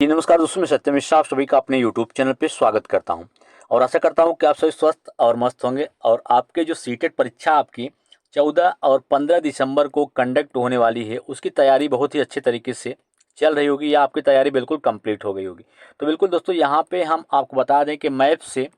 जी नमस्कार दोस्तों, मैं सत्यम मिश्रा आप सभी का अपने यूट्यूब चैनल पे स्वागत करता हूं और आशा करता हूं कि आप सभी स्वस्थ और मस्त होंगे। और आपके जो सीटेट परीक्षा आपकी 14 और 15 दिसंबर को कंडक्ट होने वाली है, उसकी तैयारी बहुत ही अच्छे तरीके से चल रही होगी या आपकी तैयारी बिल्कुल कंप्लीट हो गई होगी। तो बिल्कुल दोस्तों, यहाँ पे हम आपको बता दें कि मैथ से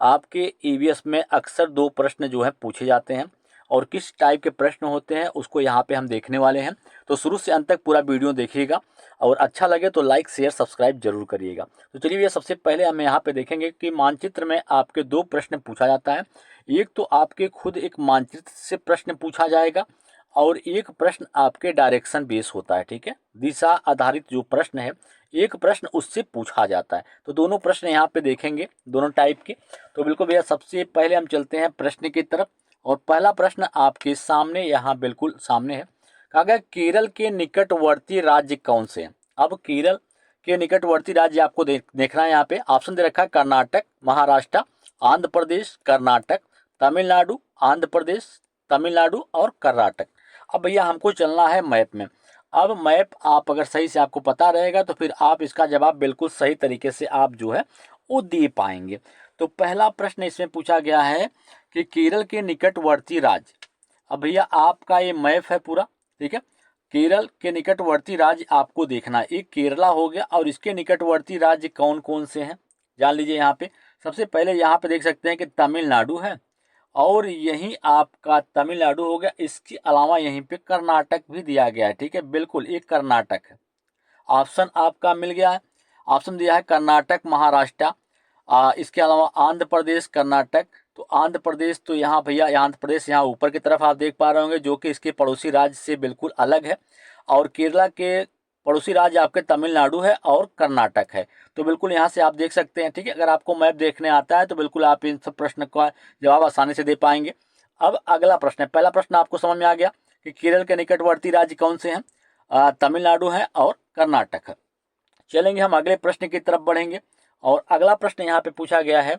आपके ईवीएस में अक्सर दो प्रश्न जो है पूछे जाते हैं और किस टाइप के प्रश्न होते हैं उसको यहाँ पे हम देखने वाले हैं। तो शुरू से अंत तक पूरा वीडियो देखिएगा और अच्छा लगे तो लाइक शेयर सब्सक्राइब जरूर करिएगा। तो चलिए भैया, सबसे पहले हम यहाँ पे देखेंगे कि मानचित्र में आपके दो प्रश्न पूछा जाता है। एक तो आपके खुद एक मानचित्र से प्रश्न पूछा जाएगा और एक प्रश्न आपके डायरेक्शन बेस होता है। ठीक है, दिशा आधारित जो प्रश्न है एक प्रश्न उससे पूछा जाता है। तो दोनों प्रश्न यहाँ पे देखेंगे, दोनों टाइप के। तो बिल्कुल भैया, सबसे पहले हम चलते हैं प्रश्न की तरफ और पहला प्रश्न आपके सामने यहाँ बिल्कुल सामने है। कहा गया केरल के निकटवर्ती राज्य कौन से हैं। अब केरल के निकटवर्ती राज्य आपको देखना है। यहाँ पे ऑप्शन दे रखा है कर्नाटक, महाराष्ट्र, आंध्र प्रदेश, कर्नाटक, तमिलनाडु, आंध्र प्रदेश, तमिलनाडु और कर्नाटक। अब भैया हमको चलना है मैप में। अब मैप आप अगर सही से आपको पता रहेगा तो फिर आप इसका जवाब बिल्कुल सही तरीके से आप जो है वो दे पाएंगे। तो पहला प्रश्न इसमें पूछा गया है कि केरल के निकटवर्ती राज्य। अब भैया आपका ये मैप है पूरा, ठीक है। केरल के निकटवर्ती राज्य आपको देखना है, एक केरला हो गया और इसके निकटवर्ती राज्य कौन कौन से हैं जान लीजिए। यहाँ पे सबसे पहले यहाँ पे देख सकते हैं कि तमिलनाडु है और यहीं आपका तमिलनाडु हो गया। इसके अलावा यहीं पे कर्नाटक भी दिया गया है। ठीक है, बिल्कुल एक कर्नाटक है। ऑप्शन आपका मिल गया है, ऑप्शन दिया है कर्नाटक, महाराष्ट्र, इसके अलावा आंध्र प्रदेश, कर्नाटक। तो आंध्र प्रदेश तो यहाँ भैया, आंध्र प्रदेश यहाँ ऊपर की तरफ आप देख पा रहे होंगे जो कि इसके पड़ोसी राज्य से बिल्कुल अलग है। और केरला के पड़ोसी राज्य आपके तमिलनाडु है और कर्नाटक है। तो बिल्कुल यहाँ से आप देख सकते हैं। ठीक है, अगर आपको मैप देखने आता है तो बिल्कुल आप इन सब प्रश्न का जवाब आसानी से दे पाएंगे। अब अगला प्रश्न है, पहला प्रश्न आपको समझ में आ गया कि केरल के निकटवर्ती राज्य कौन से हैं, तमिलनाडु है और कर्नाटक है। चलेंगे हम अगले प्रश्न की तरफ बढ़ेंगे और अगला प्रश्न यहाँ पे पूछा गया है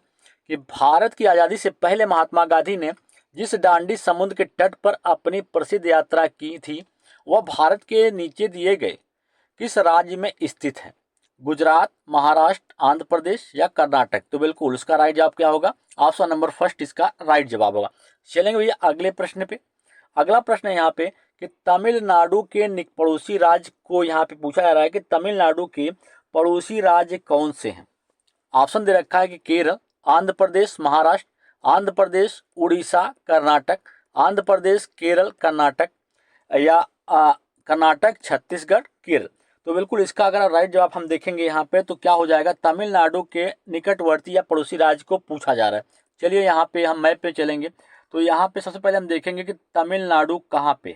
कि भारत की आज़ादी से पहले महात्मा गांधी ने जिस दांडी समुद्र के तट पर अपनी प्रसिद्ध यात्रा की थी वह भारत के नीचे दिए गए किस राज्य में स्थित है। गुजरात, महाराष्ट्र, आंध्र प्रदेश या कर्नाटक। तो बिल्कुल उसका राइट जवाब क्या होगा, ऑप्शन नंबर फर्स्ट इसका राइट जवाब होगा। चलेंगे भैया अगले प्रश्न पे। अगला प्रश्न है यहाँ पे कि तमिलनाडु के पड़ोसी राज्य को यहाँ पे पूछा जा रहा है कि तमिलनाडु के पड़ोसी राज्य कौन से हैं। ऑप्शन दे रखा है कि केरल, आंध्र प्रदेश, महाराष्ट्र, आंध्र प्रदेश, उड़ीसा, कर्नाटक, आंध्र प्रदेश, केरल, कर्नाटक या कर्नाटक, छत्तीसगढ़, केरल। तो बिल्कुल इसका अगर राइट जवाब हम देखेंगे यहाँ पे तो क्या हो जाएगा, तमिलनाडु के निकटवर्ती या पड़ोसी राज्य को पूछा जा रहा है। चलिए यहाँ पे हम मैप पे चलेंगे तो यहाँ पे सबसे पहले हम देखेंगे कि तमिलनाडु कहाँ पे।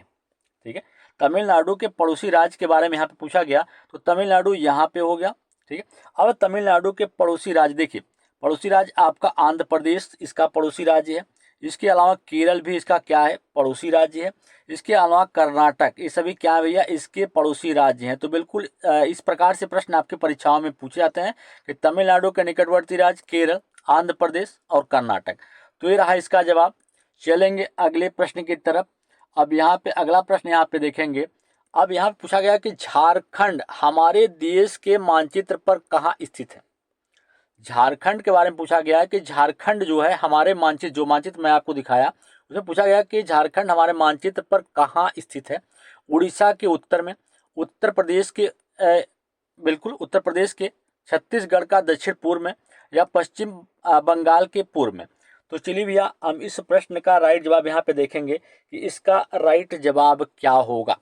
ठीक है, तमिलनाडु के पड़ोसी राज्य के बारे में यहाँ पे पूछा गया तो तमिलनाडु यहाँ पे हो गया। ठीक है, अब तमिलनाडु के पड़ोसी राज्य देखिए, पड़ोसी राज्य आपका आंध्र प्रदेश इसका पड़ोसी राज्य है। इसके अलावा केरल भी इसका क्या है, पड़ोसी राज्य है। इसके अलावा कर्नाटक, ये सभी क्या है भैया, इसके पड़ोसी राज्य हैं। तो बिल्कुल इस प्रकार से प्रश्न आपकी परीक्षाओं में पूछे जाते हैं कि तमिलनाडु के निकटवर्ती राज्य केरल, आंध्र प्रदेश और कर्नाटक। तो ये रहा इसका जवाब। चलेंगे अगले प्रश्न की तरफ। अब यहाँ पे अगला प्रश्न यहाँ पे देखेंगे। अब यहाँ पे पूछा गया कि झारखंड हमारे देश के मानचित्र पर कहाँ स्थित है। झारखंड के बारे में पूछा गया है कि झारखंड जो है हमारे मानचित्र, जो मानचित्र मैं आपको दिखाया उसमें पूछा गया कि झारखंड हमारे मानचित्र पर कहाँ स्थित है। उड़ीसा के उत्तर में, उत्तर प्रदेश के बिल्कुल उत्तर प्रदेश के, छत्तीसगढ़ का दक्षिण पूर्व में या पश्चिम बंगाल के पूर्व में। तो चलिए भैया हम इस प्रश्न का राइट जवाब यहाँ पे देखेंगे कि इसका राइट जवाब क्या होगा।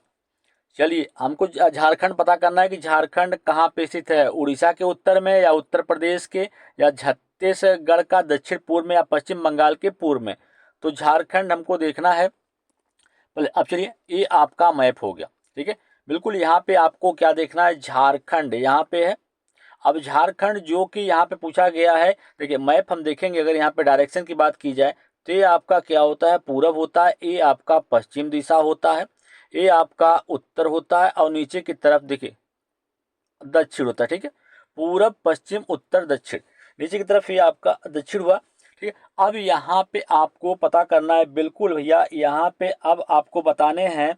चलिए हमको झारखंड पता करना है कि झारखंड कहाँ पे स्थित है, उड़ीसा के उत्तर में या उत्तर प्रदेश के या छत्तीसगढ़ का दक्षिण पूर्व में या पश्चिम बंगाल के पूर्व में। तो झारखंड हमको देखना है पहले। अब चलिए ये आपका मैप हो गया। ठीक है, बिल्कुल यहाँ पे आपको क्या देखना है, झारखंड यहाँ पे है। अब झारखंड जो कि यहाँ पे पूछा गया है, देखिए मैप हम देखेंगे अगर यहाँ पे डायरेक्शन की बात की जाए तो ये आपका क्या होता है, पूरब होता है, ये आपका पश्चिम दिशा होता है, ये आपका उत्तर होता है और नीचे की तरफ देखिए दक्षिण होता है। ठीक है, पूरब, पश्चिम, उत्तर, दक्षिण, नीचे की तरफ ये आपका दक्षिण हुआ। ठीक है, अब यहाँ पे आपको पता करना है बिल्कुल भैया, यहाँ पे अब आपको बताने हैं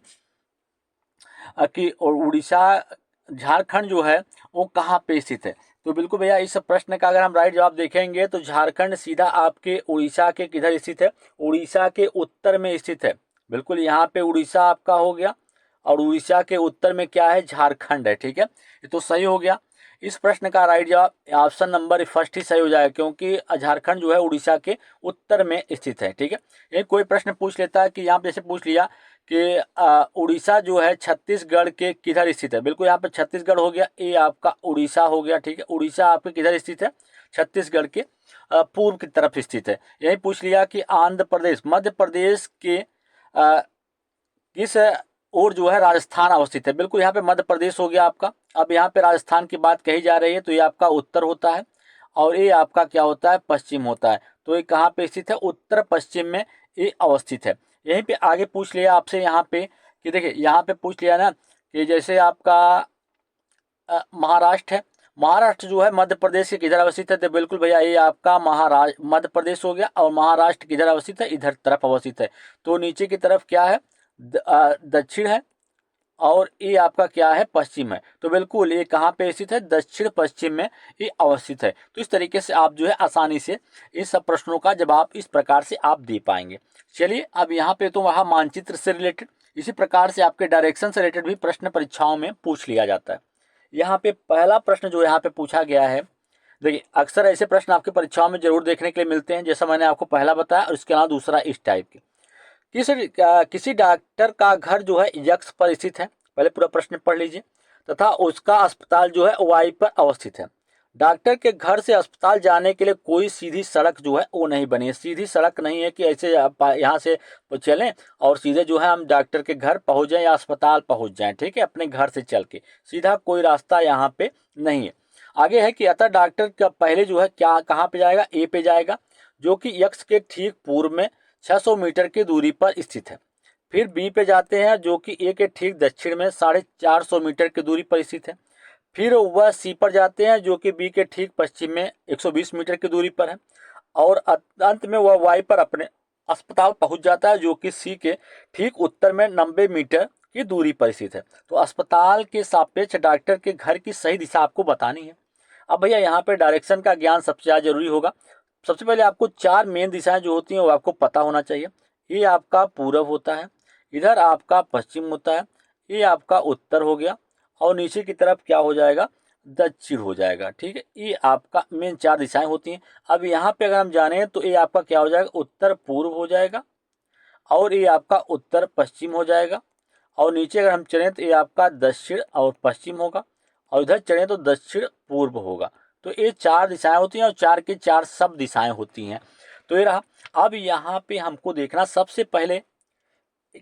कि और उड़ीसा झारखंड जो है वो कहाँ पे स्थित है? तो बिल्कुल भैया इस प्रश्न का अगर हम राइट जवाब देखेंगे तो झारखंड सीधा आपके उड़ीसा के किधर स्थित है? उड़ीसा के उत्तर में स्थित है। बिल्कुल यहाँ पे उड़ीसा आपका हो गया और उड़ीसा के उत्तर में क्या है? झारखंड है। ठीक है, ये तो सही हो गया। इस प्रश्न का राइट जवाब ऑप्शन नंबर फर्स्ट ही सही हो जाएगा, क्योंकि झारखंड जो है उड़ीसा के उत्तर में स्थित है। ठीक है, ये कोई प्रश्न पूछ लेता है कि यहाँ पे जैसे पूछ लिया कि उड़ीसा जो है छत्तीसगढ़ के किधर स्थित है? बिल्कुल यहाँ पे छत्तीसगढ़ हो गया, ये आपका उड़ीसा हो गया। ठीक है, उड़ीसा आपके किधर स्थित है? छत्तीसगढ़ के पूर्व की तरफ स्थित है। यही पूछ लिया कि आंध्र प्रदेश, मध्य प्रदेश के किस और जो है राजस्थान अवस्थित है? बिल्कुल यहाँ पे मध्य प्रदेश हो गया आपका। अब यहाँ पे राजस्थान की बात कही जा रही है तो ये आपका उत्तर होता है और ये आपका क्या होता है? पश्चिम होता है। तो ये कहाँ पे स्थित है? उत्तर पश्चिम में ये अवस्थित है। यहीं पे आगे पूछ लिया आपसे यहाँ पे कि देखिए यहाँ पे पूछ लिया ना कि जैसे आपका महाराष्ट्र है। महाराष्ट्र जो है मध्य प्रदेश के किधर अवस्थित है? तो बिल्कुल भैया ये आपका महाराष्ट्र मध्य प्रदेश हो गया और महाराष्ट्र किधर अवस्थित है? इधर तरफ अवस्थित है। तो नीचे की तरफ क्या है? दक्षिण है और ये आपका क्या है? पश्चिम है। तो बिल्कुल ये कहाँ पे स्थित है? दक्षिण पश्चिम में ये अवस्थित है। तो इस तरीके से आप जो है आसानी से इन सब प्रश्नों का जवाब इस प्रकार से आप दे पाएंगे। चलिए अब यहाँ पे तो वहाँ मानचित्र से रिलेटेड, इसी प्रकार से आपके डायरेक्शन से रिलेटेड भी प्रश्न परीक्षाओं में पूछ लिया जाता है। यहाँ पे पहला प्रश्न जो यहाँ पे पूछा गया है, देखिए अक्सर ऐसे प्रश्न आपकी परीक्षाओं में जरूर देखने के लिए मिलते हैं, जैसा मैंने आपको पहला बताया, और इसके अलावा दूसरा इस टाइप के किसी डॉक्टर का घर जो है यक्ष पर स्थित है। पहले पूरा प्रश्न पढ़ लीजिए। तथा उसका अस्पताल जो है वाई पर अवस्थित है। डॉक्टर के घर से अस्पताल जाने के लिए कोई सीधी सड़क जो है वो नहीं बनी है। सीधी सड़क नहीं है कि ऐसे आप यहाँ से चलें और सीधे जो है हम डॉक्टर के घर पहुँच जाएं या अस्पताल पहुँच जाएं। ठीक है, अपने घर से चल के सीधा कोई रास्ता यहाँ पे नहीं है। आगे है कि अतः डॉक्टर का पहले जो है क्या कहाँ पे जाएगा? ए पे जाएगा, जो कि यक्ष के ठीक पूर्व में 600 मीटर की दूरी पर स्थित है। फिर बी पे जाते हैं, जो कि ए के ठीक दक्षिण में 450 मीटर की दूरी पर स्थित है। फिर वह सी पर जाते हैं, जो कि बी के ठीक पश्चिम में 120 मीटर की दूरी पर है। और अंत में वह वाई पर अपने अस्पताल पहुंच जाता है, जो कि सी के ठीक उत्तर में 90 मीटर की दूरी पर स्थित है। तो अस्पताल के सापेक्ष डॉक्टर के घर की सही दिशा आपको बतानी है। अब भैया यहाँ पे डायरेक्शन का ज्ञान सबसे ज़्यादा जरूरी होगा। सबसे पहले आपको चार मेन दिशाएं जो होती हैं वो आपको पता होना चाहिए। ये आपका पूरब होता है, इधर आपका पश्चिम होता है, ये आपका उत्तर हो गया और नीचे की तरफ क्या हो जाएगा? दक्षिण हो जाएगा। ठीक है, ये आपका मेन चार दिशाएं होती हैं। अब यहाँ पे अगर हम जाने तो ये आपका क्या हो जाएगा? उत्तर पूर्व हो जाएगा और ये आपका उत्तर पश्चिम हो जाएगा। और नीचे अगर हम चलें तो ये आपका दक्षिण और पश्चिम होगा और इधर चलें तो दक्षिण पूर्व होगा। तो ये चार दिशाएं होती हैं और चार की चार सब दिशाएं होती हैं। तो ये रहा। अब यहाँ पे हमको देखना, सबसे पहले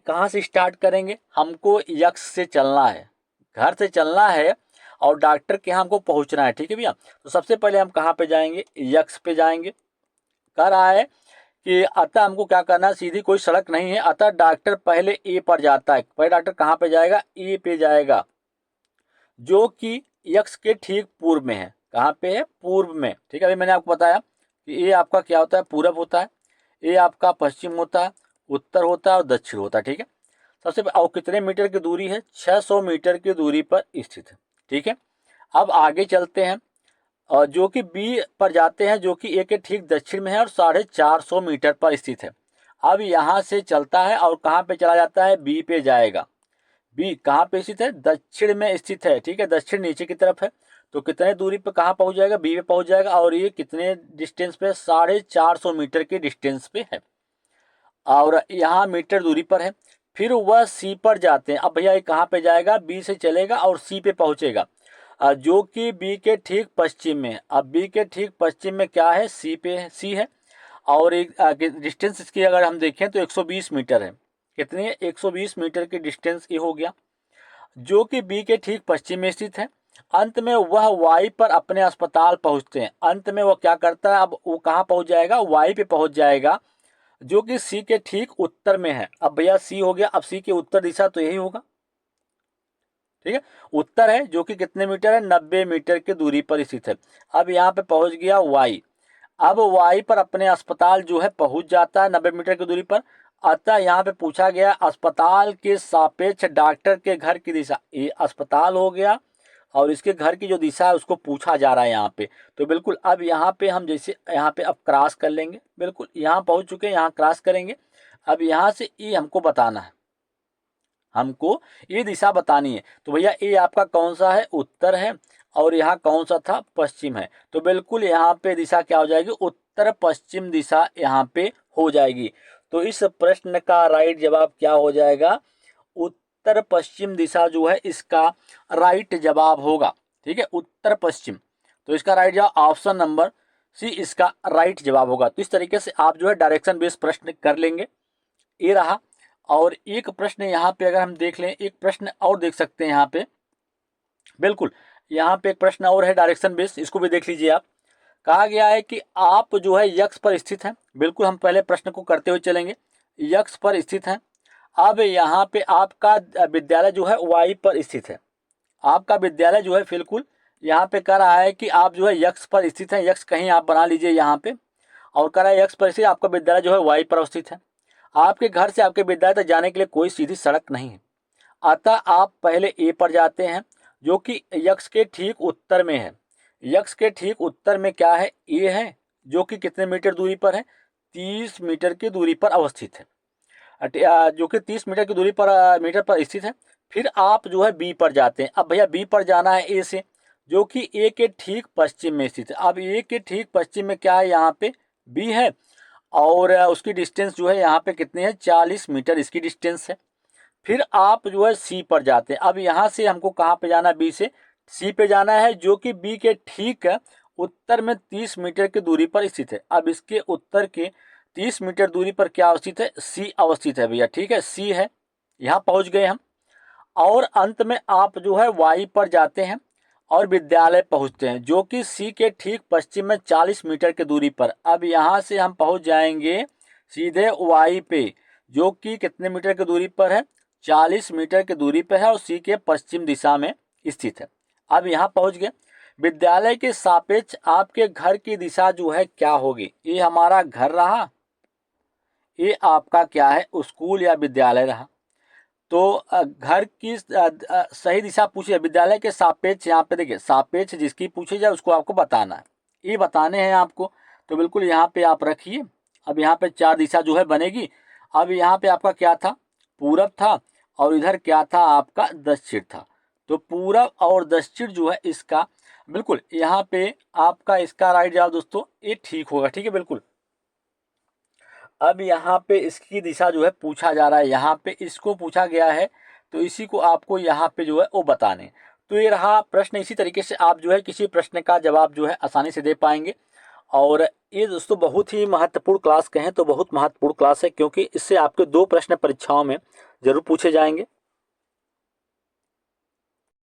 कहाँ से स्टार्ट करेंगे? हमको यक्ष से चलना है, घर से चलना है और डॉक्टर के यहाँ हमको पहुँचना है। ठीक है भैया, तो सबसे पहले हम कहाँ पे जाएंगे? यक्ष पे जाएंगे। कह रहा है कि अतः हमको क्या करना है? सीधी कोई सड़क नहीं है, अतः डॉक्टर पहले ए पर जाता है। पहले डॉक्टर कहाँ पे जाएगा? ए पे जाएगा, जो कि यक्ष के ठीक पूर्व में है। कहाँ पे है? पूर्व में। ठीक है, अभी मैंने आपको बताया कि ये आपका क्या होता है? पूरब होता है, ये आपका पश्चिम होता है, उत्तर होता है और दक्षिण होता है। ठीक है, सबसे और कितने मीटर की दूरी है? 600 मीटर की दूरी पर स्थित है। ठीक है, अब आगे चलते हैं और जो कि बी पर जाते हैं, जो कि ए के ठीक दक्षिण में है और 450 मीटर पर स्थित है। अब यहाँ से चलता है और कहाँ पे चला जाता है? बी पे जाएगा। बी कहाँ पे स्थित है? दक्षिण में स्थित है। ठीक है, दक्षिण नीचे की तरफ है। तो कितने दूरी पे कहाँ पहुंच जाएगा? बी पे पहुंच जाएगा और ये कितने डिस्टेंस पे? 450 मीटर के डिस्टेंस पे है और यहाँ मीटर दूरी पर है। फिर वह सी पर जाते हैं। अब भैया ये कहाँ पे जाएगा? बी से चलेगा और सी पे पहुंचेगा, जो कि बी के ठीक पश्चिम में है। अब बी के ठीक पश्चिम में क्या है? सी पे है, सी है। और एक डिस्टेंस इसकी अगर हम देखें तो 120 मीटर है। कितनी है? 120 मीटर की डिस्टेंस ये हो गया, जो कि बी के ठीक पश्चिम में स्थित है। अंत में वह वाई पर अपने अस्पताल पहुंचते हैं। अंत में वह क्या करता है? अब वो कहाँ पहुंच जाएगा? वाई पे पहुंच जाएगा, जो कि सी के ठीक उत्तर में है। अब भैया सी हो गया, अब सी की उत्तर दिशा तो यही होगा। ठीक है, उत्तर है, जो कि कितने मीटर है? 90 मीटर की दूरी पर स्थित है। अब यहाँ पे पहुंच गया वाई। अब वाई पर अपने अस्पताल जो है पहुंच जाता है 90 मीटर की दूरी पर। अतः यहाँ पे पूछा गया अस्पताल के सापेक्ष डॉक्टर के घर की दिशा। ये अस्पताल हो गया और इसके घर की जो दिशा है उसको पूछा जा रहा है यहाँ पे। तो बिल्कुल अब यहाँ पे हम जैसे यहाँ पे अब क्रॉस कर लेंगे, बिल्कुल यहाँ पहुँच चुके हैं, यहाँ क्रॉस करेंगे। अब यहाँ से ए हमको बताना है, हमको ये दिशा बतानी है। तो भैया ए आपका कौन सा है, उत्तर है, और यहाँ कौन सा था, पश्चिम है। तो बिल्कुल यहाँ पे दिशा क्या हो जाएगी, उत्तर पश्चिम दिशा यहाँ पे हो जाएगी। तो इस प्रश्न का राइट जवाब क्या हो जाएगा, उत्तर पश्चिम दिशा जो है इसका राइट जवाब होगा। ठीक है, उत्तर पश्चिम। तो इसका राइट जवाब ऑप्शन नंबर सी इसका राइट जवाब होगा। तो इस तरीके से आप जो है डायरेक्शन बेस्ड प्रश्न कर लेंगे। ये रहा। और एक प्रश्न यहाँ पे अगर हम देख लें, एक प्रश्न और देख सकते हैं यहाँ पे, बिल्कुल यहाँ पे एक प्रश्न और है डायरेक्शन बेस्ड, इसको भी देख लीजिए आप। कहा गया है कि आप जो है यक्ष पर स्थित हैं। बिल्कुल हम पहले प्रश्न को करते हुए चलेंगे, यक्ष पर स्थित हैं। अब यहाँ पे आपका विद्यालय जो है वाई पर स्थित है। आपका विद्यालय जो है बिल्कुल यहाँ पे कह रहा है कि आप जो है यक्ष पर स्थित हैं। यक्ष कहीं आप बना लीजिए यहाँ पे, और कह रहा है यक्ष पर स्थित आपका विद्यालय जो है वाई पर स्थित है। आपके घर से आपके विद्यालय तक जाने के लिए कोई सीधी सड़क नहीं है, अतः आप पहले ए पर जाते हैं जो कि यक्ष के ठीक उत्तर में है। यक्ष के ठीक उत्तर में क्या है, ए है, जो कि कितने मीटर दूरी पर है, 30 मीटर की दूरी पर अवस्थित है, जो कि 30 मीटर की दूरी पर मीटर पर स्थित है। फिर आप जो है बी पर जाते हैं। अब भैया बी पर जाना है ए से, जो कि ए के ठीक पश्चिम में स्थित है। अब ए के ठीक पश्चिम में क्या है, यहाँ पे बी है, और उसकी डिस्टेंस जो है यहाँ पे कितनी है, 40 मीटर इसकी डिस्टेंस है। फिर आप जो है सी पर जाते हैं। अब यहाँ से हमको कहाँ पे जाना है, बी से सी पे जाना है, जो कि बी के ठीक उत्तर में 30 मीटर की दूरी पर स्थित है। अब इसके उत्तर के 30 मीटर दूरी पर क्या अवस्थित है, सी अवस्थित है भैया। ठीक है, सी है, यहाँ पहुँच गए हम। और अंत में आप जो है वाई पर जाते हैं और विद्यालय पहुंचते हैं, जो कि सी के ठीक पश्चिम में 40 मीटर की दूरी पर। अब यहाँ से हम पहुंच जाएंगे सीधे वाई पे, जो कि कितने मीटर की दूरी पर है, 40 मीटर की दूरी पर है, और सी के पश्चिम दिशा में स्थित है। अब यहाँ पहुंच गए। विद्यालय के सापेक्ष आपके घर की दिशा जो है क्या होगी, ये हमारा घर रहा, ये आपका क्या है, स्कूल या विद्यालय रहा। तो घर की सही दिशा पूछी है, विद्यालय के सापेक्ष। यहाँ पे देखिए सापेक्ष जिसकी पूछी जाए उसको आपको बताना है, ये बताने हैं आपको। तो बिल्कुल यहाँ पे आप रखिए। अब यहाँ पे 4 दिशा जो है बनेगी। अब यहाँ पे आपका क्या था, पूरब था, और इधर क्या था आपका, दक्षिण था। तो पूरब और दक्षिण जो है इसका बिल्कुल यहाँ पे आपका इसका राइट जवाब दोस्तों ये ठीक होगा। ठीक है, बिल्कुल। अब यहाँ पे इसकी दिशा जो है पूछा जा रहा है, यहाँ पे इसको पूछा गया है, तो इसी को आपको यहाँ पे जो है वो बताने। तो ये रहा प्रश्न। इसी तरीके से आप जो है किसी प्रश्न का जवाब जो है आसानी से दे पाएंगे। और ये दोस्तों बहुत ही महत्वपूर्ण क्लास कहें तो बहुत महत्वपूर्ण क्लास है, क्योंकि इससे आपके 2 प्रश्न परीक्षाओं में जरूर पूछे जाएंगे।